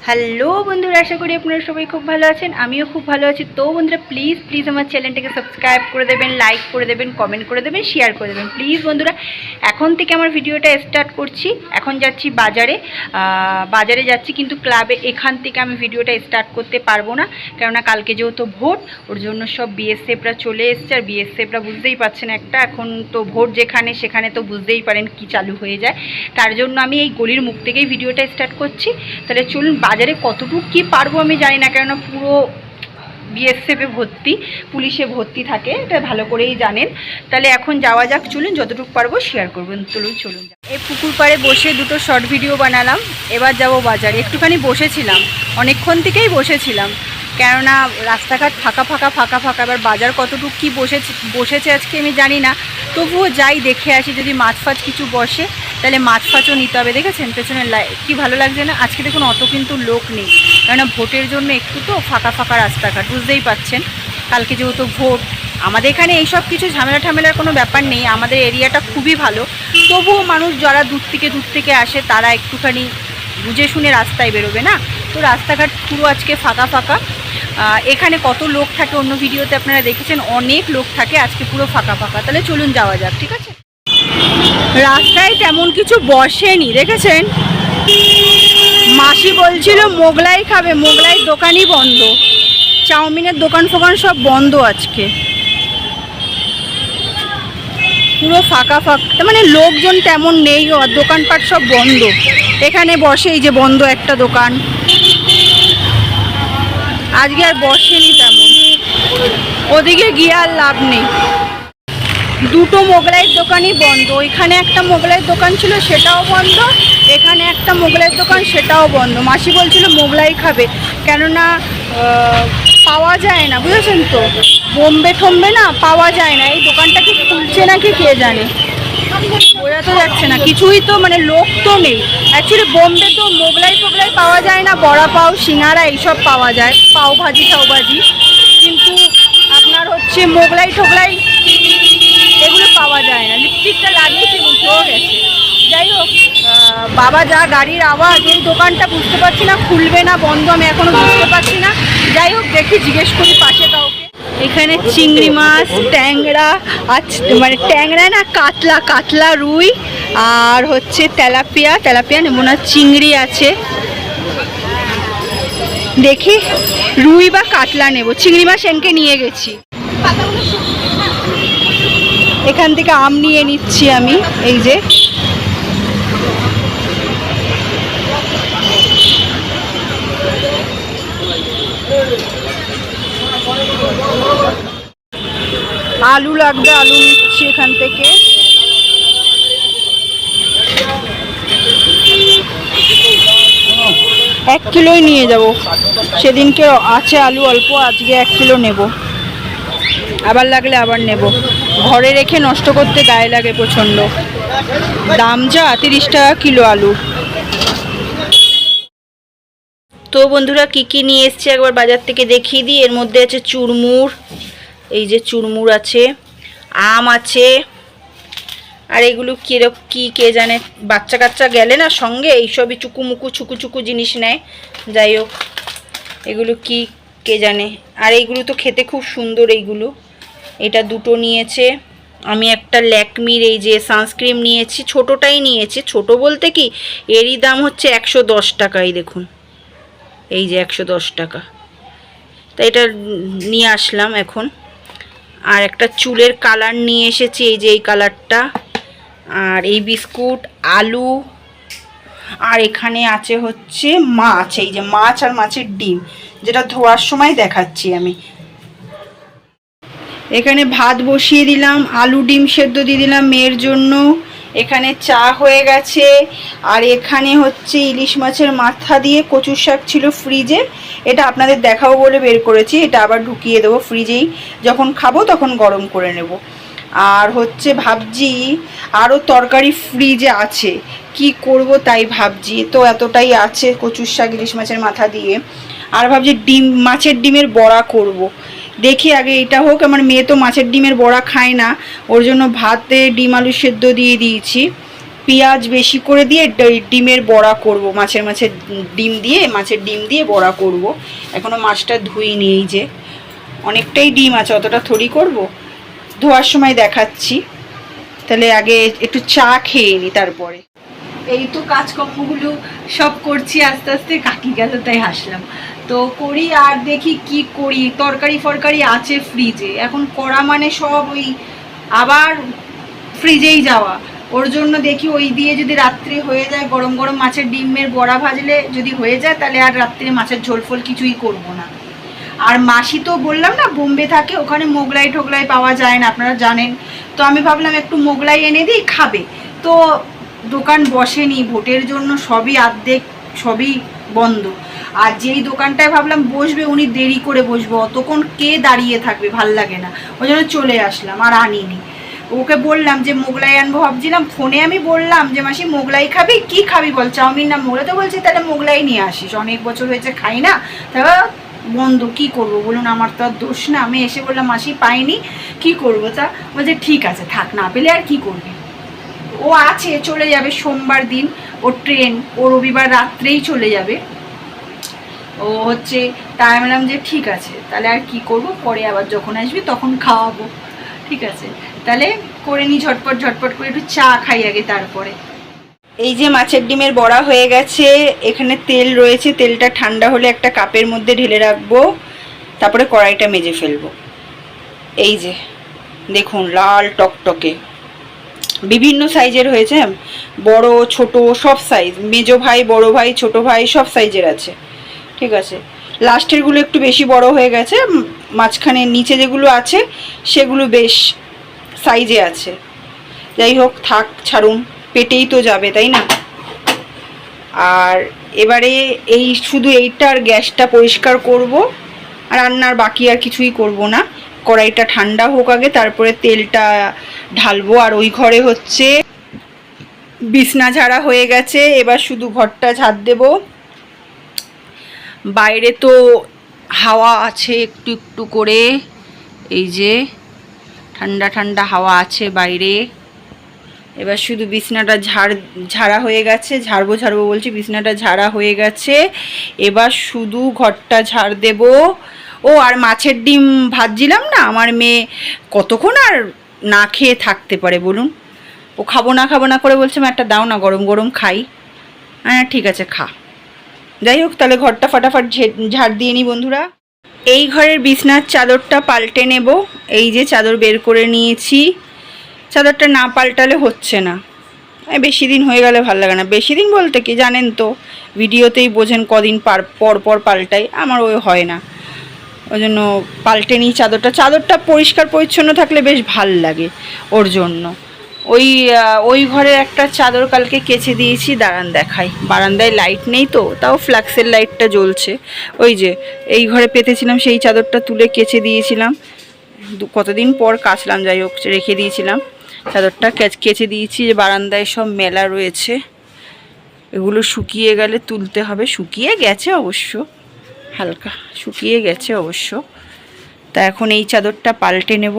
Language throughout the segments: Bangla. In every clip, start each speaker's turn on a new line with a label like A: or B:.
A: হ্যালো বন্ধুরা, আশা করি আপনারা সবাই খুব ভালো আছেন। আমিও খুব ভালো আছি। তো বন্ধুরা প্লিজ প্লিজ আমার চ্যানেলটাকে সাবস্ক্রাইব করে দেবেন, লাইক করে দেবেন, কমেন্ট করে দেবেন, শেয়ার করে দেবেন প্লিজ। বন্ধুরা এখন থেকে আমার ভিডিওটা স্টার্ট করছি। এখন যাচ্ছি বাজারে যাচ্ছি, কিন্তু ক্লাবে এখান থেকে আমি ভিডিওটা স্টার্ট করতে পারবো না, কেননা কালকে যেহেতু ভোট, ওর জন্য সব বিএসএফরা চলে এসছে। আর বিএসএফরা বুঝতেই পারছেন, এখন তো ভোট যেখানে সেখানে তো বুঝতেই পারেন কি চালু হয়ে যায়। তার জন্য আমি এই গলির মুখ থেকেই ভিডিওটা স্টার্ট করছি। তাহলে চলুন, বাজারে কতটুকু কি পারবো আমি জানি না, কেননা পুরো বিএসএফে ভর্তি, পুলিশে ভর্তি থাকে, এটা ভালো করেই জানেন। তাহলে এখন যাওয়া যাক, চলুন যতটুকু পারবো শেয়ার করবেন। চলুন এই পুকুর পাড়ে বসে দুটো শর্ট ভিডিও বানালাম। এবার যাব বাজারে। একটুখানি বসেছিলাম, অনেকক্ষণ থেকেই বসেছিলাম, কেননা রাস্তাঘাট ফাঁকা ফাঁকা ফাঁকা ফাঁকা। এবার বাজার কতটুকু কী বসেছে আজকে আমি জানি না, তবুও যাই দেখে আসি। যদি মাছ ফাছ কিছু বসে তাহলে মাছ ফাছও নিতে হবে। দেখেছেন পেছনে কি ভালো লাগছে না? আজকে দেখুন অত কিন্তু লোক নেই, কেননা ভোটের জন্য একটু তো ফাঁকা ফাঁকা রাস্তাঘাট, বুঝতেই পাচ্ছেন। কালকে যেহেতু ভোট, আমাদের এখানে এইসব কিছু ঝামেলার কোনো ব্যাপার নেই, আমাদের এরিয়াটা খুবই ভালো। তবুও মানুষ যারা দূর থেকে আসে তারা একটুখানি বুঝে শুনে রাস্তায় বেরোবে না, তো রাস্তাঘাট পুরো আজকে ফাঁকা ফাঁকা। এখানে কত লোক থাকে অন্য ভিডিওতে আপনারা দেখেছেন, অনেক লোক থাকে, আজকে পুরো ফাঁকা ফাঁকা। তাহলে চলুন যাওয়া যাক, ঠিক আছে। রাস্তায় তেমন কিছু বসেনি, দেখেছেন। মাসি বলছিল মোগলাই খাবে, মোগলাই দোকানই বন্ধ, চাউমিনের দোকান ফোকান সব বন্ধ আজকে, পুরো ফাঁকা ফাঁকা, মানে লোকজন তেমন নেই, দোকানপাট সব বন্ধ। এখানে বসে, এই যে বন্ধ একটা দোকান, আজকে আর বসেনি তেমন। ওদিকে গিয়ে আর লাভ নেই, দুটো মোগলাইয়ের দোকানই বন্ধ। ওইখানে একটা মোগলাইয়ের দোকান ছিল, সেটাও বন্ধ। এখানে একটা মোগলাইয়ের দোকান, সেটাও বন্ধ। মাসি বলছিল মোগলাই খাবে, কেননা পাওয়া যায় না, বুঝেছেন তো, বোম্বে ঠম্বে না পাওয়া যায় না। এই দোকানটা কি খুলছে নাকি কে জানে, বোঝা তো যাচ্ছে না কিছুই, তো মানে লোক তো নেই। অ্যাকচুয়ালি বোম্বে তো মোগলাই টোগলাই পাওয়া যায় না, বড়া পাও সিঙ্গারা এইসব পাওয়া যায়, পাও ভাজি কিন্তু আপনার হচ্ছে মোগলাই টোগলাই এগুলো পাওয়া যায় না। লিপস্টিকটা লাগিয়েছে, বুঝতেও গেছে। যাই হোক, বাবা যা গাড়ির আওয়াজ, এই দোকানটা বুঝতে পারছি না খুলবে না বন্ধ, আমি এখনও বুঝতে পারছি না। যাই হোক দেখি, জিজ্ঞেস করি পাশে কাউকে। এখানে চিংড়ি মাছ, ট্যাংরা, মানে ট্যাংরা না, কাতলা রুই, আর হচ্ছে তেলাপিয়া নেব না, চিংড়ি আছে। দেখি রুই বা কাতলা নেব, চিংড়ি মাছ এনকে নিয়ে গেছি। এখান থেকে আম নিয়ে নিচ্ছি আমি, এই যে আলু লাগবে, আলু নিচ্ছি এখান থেকে। 1 কিলোই নিয়ে যাব, সেদিনকে আছে আলু অল্প, আজকে 1 কিলো নেব, আবার লাগলে আবার নেব। ঘরে রেখে নষ্ট করতে গায়ে লাগে প্রচণ্ড। দাম যা 30 টাকা কিলো আলু। তো বন্ধুরা কি কি নিয়ে এসছে একবার বাজার থেকে দেখিয়ে দিই। এর মধ্যে আছে চুরমুর, এই যে চুরমুর আছে, আম আছে, আর এগুলো কি কে জানে, বাচ্চা কাচ্চা গেলে না সঙ্গে এইসবই চুকু জিনিস নেয়। যাই হোক, এগুলো কি কে জানে। আর এইগুলো তো খেতে খুব সুন্দর, এইগুলো। এটা দুটো নিয়েছে। আমি একটা ল্যাকমির এই যে সানস্ক্রিন নিয়েছি, ছোটোটাই নিয়েছি। ছোট বলতে কি, এরই দাম হচ্ছে 110 টাকাই, দেখুন এই যে 110 টাকা। তাই এটা নিয়ে আসলাম এখন। আর একটা চুলের কালার নিয়ে এসেছি, এই যে এই কালারটা। আর এই বিস্কুট, আলু, আর এখানে আছে হচ্ছে মাছ, এই যে মাছ আর মাছের ডিম, যেটা ধোয়ার সময় দেখাচ্ছি আমি। এখানে ভাত বসিয়ে দিলাম, আলু ডিম সেদ্ধ দিয়ে দিলাম মেয়ের জন্য। এখানে চা হয়ে গেছে। আর এখানে হচ্ছে ইলিশ মাছের মাথা দিয়ে কচুর শাক ছিল ফ্রিজে, এটা আপনাদের দেখাবো বলে বের করেছি। এটা আবার ঢুকিয়ে দেবো ফ্রিজেই, যখন খাবো তখন গরম করে নেব। আর হচ্ছে ভাবছি আরও তরকারি ফ্রিজে আছে, কি করব তাই ভাবছি। তো এতটাই আছে কচুর শাক ইলিশ মাছের মাথা দিয়ে। আর ভাবছি মাছের ডিমের বড়া করব। দেখি আগে এটা হোক। আমার মেয়ে তো মাছের ডিমের বড়া খায় না, ওর জন্য ভাতে ডিম আলু সেদ্ধ দিয়ে দিয়েছি। পেঁয়াজ বেশি করে দিয়ে ডিমের বড়া করব, মাছের ডিম দিয়ে বড়া করব। এখনও মাছটা ধুইনি। এই যে অনেকটাই ডিম আছে, অতটা থরি করব, ধোয়ার সময় দেখাচ্ছি। তাহলে আগে একটু চা খেয়ে নিই তারপরে। এই তো কাজকর্মগুলো সব করছি আস্তে আস্তে, কাকি গেল তাই হাসলাম। তো করি আর দেখি কি করি, তরকারি ফরকারি আছে ফ্রিজে, এখন করা মানে সব ওই আবার ফ্রিজেই যাওয়া। ওর জন্য দেখি ওই দিয়ে যদি রাত্রে হয়ে যায়, গরম গরম মাছের ডিমের বড়া ভাজলে যদি হয়ে যায়, তাহলে আর রাত্রে মাছের ঝোল ফোল কিছুই করবো না। আর মাসি তো বললাম না বোম্বে থাকে, ওখানে মোগলাই ঠোগলাই পাওয়া যায় না, আপনারা জানেন। তো আমি ভাবলাম একটু মোগলাই এনে দিই, খাবে। তো দোকান বসেনি ভোটের জন্য, সবই অর্ধেক, সবই বন্ধ। আর যেই দোকানটায় ভাবলাম বসবে, উনি দেরি করে বসবো, অতক্ষণ কে দাঁড়িয়ে থাকবে, ভাল লাগে না, ওই জন্য চলে আসলাম আর আনিনি। ওকে বললাম যে মোগলাই আনবো ভাবছিলাম, ফোনে আমি বললাম যে মাসি মোগলাই খাবি, কি খাবি বল, চাউমিন না মোগলাই? তো বলছি তাহলে মোগলাই নিয়ে আসিস, অনেক বছর হয়েছে খাই না, তারপর বন্ধ, কি করবো বলুন, আমার তো আর দোষ না। আমি এসে বললাম মাসি পাইনি, কি করবো? তা বলছে ঠিক আছে থাক, না পেলে আর কি করবি। ও আছে, চলে যাবে সোমবার দিন, ওর ট্রেন, ও রবিবার রাত্রেই চলে যাবে। ও হচ্ছে, তাই বললাম যে ঠিক আছে, তাহলে আর কি করব, পরে আবার যখন আসবি তখন খাওয়াবো, ঠিক আছে। তাহলে করে নি ঝটপট ঝটপট করে, একটু চা খাই আগে তারপরে। এই যে মাছের ডিমের বড়া হয়ে গেছে, এখানে তেল রয়েছে, তেলটা ঠান্ডা হলে একটা কাপের মধ্যে ঢেলে রাখবো, তারপরে কড়াইটা মেজে ফেলবো। এই যে দেখুন লাল টকটকে, বিভিন্ন সাইজের হয়েছে, বড় ছোট সব সাইজ, মেজো ভাই বড় ভাই ছোট ভাই সব সাইজের আছে, ঠিক আছে। লাস্টেরগুলো একটু বেশি বড় হয়ে গেছে, মাঝখানে নিচে যেগুলো আছে সেগুলো বেশ সাইজে আছে। যাই হোক থাক, ছাড়ুন, পেটেই তো যাবে, তাই না। আর এবারে এই শুধু এইটার গ্যাসটা পরিষ্কার করব, আর রান্নার বাকি আর কিছুই করব না। কড়াইটা ঠান্ডা হোক আগে, তারপরে তেলটা ঢালবো। আর ওই ঘরে হচ্ছে বিছনা ঝাড়া হয়ে গেছে, এবার শুধু ঘরটা ঝাড় দেব। বাইরে তো হাওয়া আছে একটু একটু করে, এই যে ঠান্ডা ঠান্ডা হাওয়া আছে বাইরে। এবার শুধু বিছনাটা ঝাড়া হয়ে গেছে, ঝাড়বো বলছি, বিছনাটা ঝাড়া হয়ে গেছে, এবার শুধু ঘরটা ঝাড় দেব। ও আর মাছের ডিম ভাজছিলাম না, আমার মেয়ে কতক্ষণ আর না খেয়ে থাকতে পারে বলুন। ও খাবো না করে বলছে মা একটা দাও না, গরম গরম খাই। হ্যাঁ ঠিক আছে খা। যাই হোক তাহলে ঘরটা ফাটাফাট ঝাড় দিয়ে নিই বন্ধুরা। এই ঘরের বিছনার চাদরটা পাল্টে নেব। এই যে চাদর বের করে নিয়েছি, চাদরটা না পাল্টালে হচ্ছে না, বেশি দিন হয়ে গেলে ভালো লাগে না। বেশি দিন বলতে কি জানেন তো, ভিডিওতেই বোঝেন কদিন পর পর পাল্টাই, আমার ওই হয় না, ওই জন্য পাল্টে নিই চাদরটা। চাদরটা পরিষ্কার পরিচ্ছন্ন থাকলে বেশ ভাল লাগে, ওর জন্য। ওই ঘরের একটা চাদর কালকে কেচে দিয়েছি, দাঁড়ান দেখাই। বারান্দায় লাইট নেই তো, তাও ফ্ল্যাক্সের লাইটটা জ্বলছে। ওই যে এই ঘরে পেতেছিলাম, সেই চাদরটা তুলে কেচে দিয়েছিলাম, কতদিন পর কাচলাম, যাই হোক রেখে দিয়েছিলাম। চাদরটা কেচে দিয়েছি, যে বারান্দায় সব মেলা রয়েছে, এগুলো শুকিয়ে গেলে তুলতে হবে। শুকিয়ে গেছে অবশ্য, হালকা শুকিয়ে গেছে অবশ্য। তা এখন এই চাদরটা পাল্টে নেব।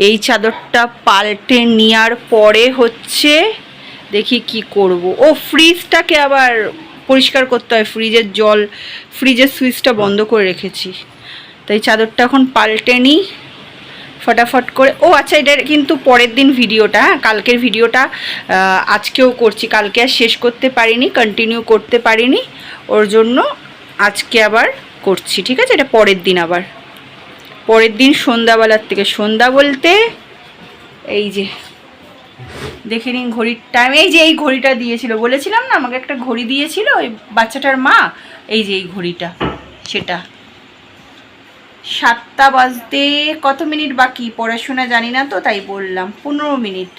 A: এই চাদরটা পাল্টে নেওয়ার পরে হচ্ছে দেখি কি করব। ও ফ্রিজটাকে আবার পরিষ্কার করতে হয়, ফ্রিজের সুইচটা বন্ধ করে রেখেছি, তাই চাদরটা এখন পাল্টে নিই ফটাফট করে। ও আচ্ছা, এটা কিন্তু পরের দিন ভিডিওটা, হ্যাঁ কালকের ভিডিওটা আজকেও করছি, কালকে আর শেষ করতে পারিনি, কন্টিনিউ করতে পারিনি, ওর জন্য আজকে আবার করছি, ঠিক আছে। এটা পরের দিন, আবার পরের দিন সন্ধ্যাবেলার থেকে, সন্ধ্যা বলতে এই যে দেখে নিন ঘড়ির টাইম। এই যে এই ঘড়িটা দিয়েছিল, বলেছিলাম না আমাকে একটা ঘড়ি দিয়েছিল ওই বাচ্চাটার মা, এই যে এই ঘড়িটা, সেটা 7টা বাজতে কত মিনিট বাকি, পড়াশোনা জানি না তো তাই বললাম, 15 মিনিট,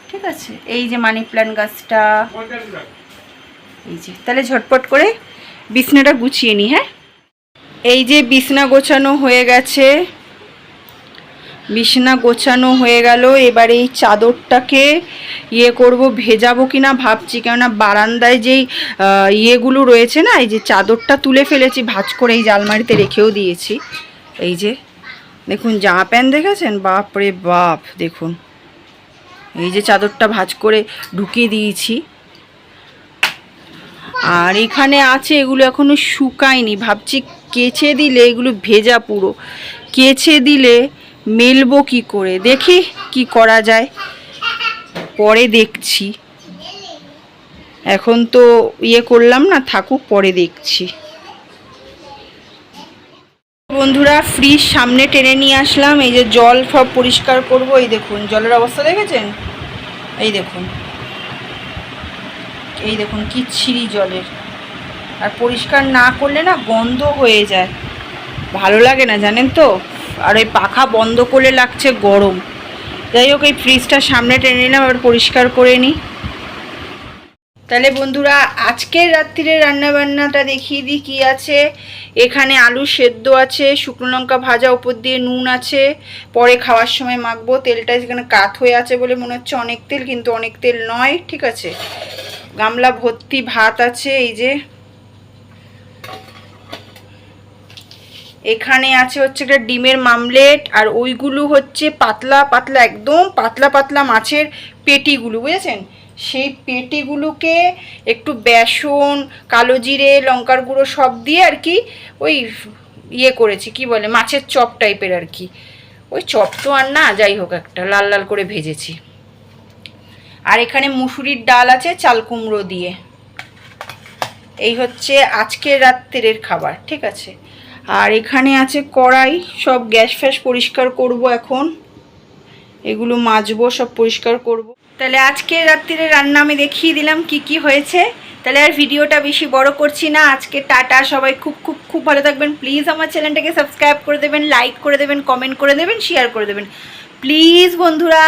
A: ঠিক আছে। এই যে মানি প্ল্যান্ট গাছটা, এই যে, তাহলে ঝটপট করে বিছনাটা গুছিয়ে নিই। হ্যাঁ এই যে বিছনা গোছানো হয়ে গেছে, বিছনা গোছানো হয়ে গেল। এবার এই চাদরটাকে করব, ভেজাবো কিনা ভাবছি, কেননা বারান্দায় যেই ইয়েগুলো রয়েছে না, এই যে চাদরটা তুলে ফেলেছি ভাঁজ করে, এই আলমারিতে রেখেও দিয়েছি। এই যে দেখুন জামা প্যান্ট দেখেছেন, বাপ রে বাপ, দেখুন এই যে চাদরটা ভাঁজ করে ঢুকিয়ে দিয়েছি। আর এখানে আছে, এগুলো এখনো শুকায়নি, ভাবছি কেচে দিলে এগুলো ভেজা পুরো, কেচে দিলে মেলবো কি করে, দেখি কি করা যায়, পরে দেখছি। এখন তো ইয়ে করলাম না, থাকুক, পরে দেখছি। বন্ধুরা ফ্রিজ সামনে টেনে নিয়ে আসলাম, এই যে জল সব পরিষ্কার করব। এই দেখুন জলের অবস্থা দেখেছেন, এই দেখুন, এই দেখুন কি ছিরি জলের। আর পরিষ্কার না করলে না গন্ধ হয়ে যায়, ভালো লাগে না জানেন তো। আর ওই পাখা বন্ধ করলে লাগছে গরম। যাই হোক, এই ফ্রিজটা সামনে টেনে নিলাম, এবার পরিষ্কার করে নিই। তাহলে বন্ধুরা আজকের রাত্রিরে রান্নাবান্নাটা দেখিয়ে দিই কী আছে। এখানে আলু সেদ্ধ আছে, শুকনো লঙ্কা ভাজা, উপর দিয়ে নুন আছে, পরে খাওয়ার সময় মাখবো। তেলটা এখানে কাত হয়ে আছে বলে মনে হচ্ছে অনেক তেল, কিন্তু অনেক তেল নয়, ঠিক আছে। গামলা ভর্তি ভাত আছে, এই যে। এখানে আছে হচ্ছে একটা ডিমের মামলেট, আর ওইগুলো হচ্ছে পাতলা পাতলা, একদম পাতলা পাতলা মাছের পেটিগুলো, বুঝেছেন। সেই পেটিগুলোকে একটু বেসন, কালো জিরে, লঙ্কার গুঁড়ো সব দিয়ে আর কি ওই ইয়ে করেছি, কি বলে, মাছের চপ টাইপের আর কি। ওই চপ তো আর না, যাই হোক একটা লাল লাল করে ভেজেছি। আর এখানে মুসুরির ডাল আছে চাল কুমড়ো দিয়ে। এই হচ্ছে আজকের রাত্রের খাবার, ঠিক আছে। আর এখানে আছে কড়াই, সব গ্যাস ফ্যাস পরিষ্কার করব এখন, এগুলো মাজবো, সব পরিষ্কার করব। তাহলে আজকের রাত্রিরে রান্না আমি দেখিয়ে দিলাম কি কি হয়েছে। তাহলে আর ভিডিওটা বেশি বড় করছি না, আজকে টাটা, সবাই খুব খুব খুব ভালো থাকবেন। প্লিজ আমার চ্যানেলটাকে সাবস্ক্রাইব করে দেবেন, লাইক করে দেবেন, কমেন্ট করে দেবেন, শেয়ার করে দেবেন প্লিজ বন্ধুরা,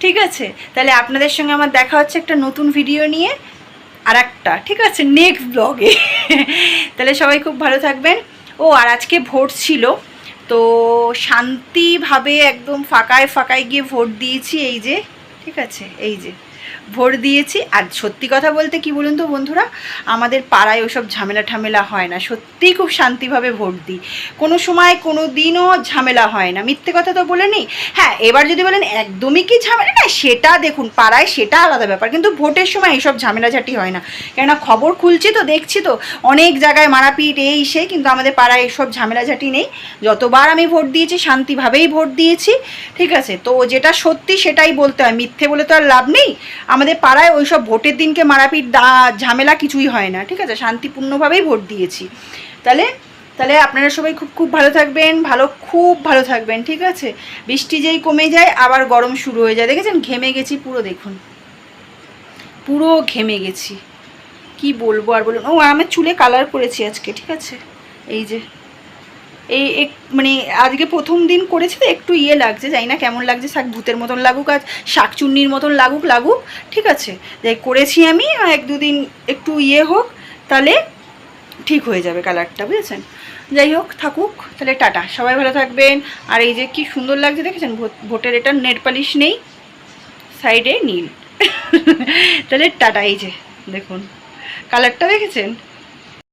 A: ঠিক আছে। তাহলে আপনাদের সঙ্গে আমার দেখা হচ্ছে একটা নতুন ভিডিও নিয়ে, আর একটা, ঠিক আছে, নেক্সট ব্লগে। তাহলে সবাই খুব ভালো থাকবেন। ও আর আজকে ভোট ছিল, তো শান্তিভাবে একদম ফাঁকায় ফাঁকায় গিয়ে ভোট দিয়েছি, এই যে, ঠিক আছে, এই যে ভোট দিয়েছি। আর সত্যি কথা বলতে কি বলুন তো বন্ধুরা, আমাদের পাড়ায় ওসব ঝামেলা ঠামেলা হয় না, সত্যিই খুব শান্তিভাবে ভোট দিই, কোনো সময় কোনো দিনও ঝামেলা হয় না, মিথ্যে কথা তো বলে নিই। হ্যাঁ, এবার যদি বলেন একদমই কি ঝামেলা, না সেটা দেখুন পাড়ায় সেটা আলাদা ব্যাপার, কিন্তু ভোটের সময় এইসব ঝামেলাঝাটি হয় না। কেননা খবর খুলছি তো, দেখছি তো অনেক জায়গায় মারাপিট এই সেই, কিন্তু আমাদের পাড়ায় এইসব ঝামেলাঝাটি নেই। যতবার আমি ভোট দিয়েছি শান্তিভাবেই ভোট দিয়েছি, ঠিক আছে। তো যেটা সত্যি সেটাই বলতে হয়, মিথ্যে বলে তো আর লাভ নেই। আমাদের পাড়ায় ওই সব ভোটের দিনকে মারাপিট ঝামেলা কিছুই হয় না, ঠিক আছে, শান্তিপূর্ণভাবেই ভোট দিয়েছি। তাহলে তাহলে আপনারা সবাই খুব খুব ভালো থাকবেন, খুব ভালো থাকবেন, ঠিক আছে। বৃষ্টি যেই কমে যায় আবার গরম শুরু হয়ে যায়, দেখেছেন ঘেমে গেছি পুরো, দেখুন পুরো ঘেমে গেছি, কি বলবো আর বলুন। ও আমার চুলে কালার করেছি আজকে, ঠিক আছে, এই যে এই এক মানে আজকে প্রথম দিন করেছি তো একটু ইয়ে লাগছে, জানি না কেমন লাগছে, শাক ভূতের মতন লাগুক আর শাক চুন্নির মতন লাগুক, ঠিক আছে। যাই করেছি আমি, এক দুদিন একটু ইয়ে হোক, তাহলে ঠিক হয়ে যাবে কালারটা, বুঝেছেন। যাই হোক থাকুক, তাহলে টাটা, সবাই ভালো থাকবেন। আর এই যে কি সুন্দর লাগছে দেখেছেন, ভোটের এটা নেট পালিশ নেই, সাইডে নীল। তাহলে টাটা, এই যে দেখুন কালারটা দেখেছেন।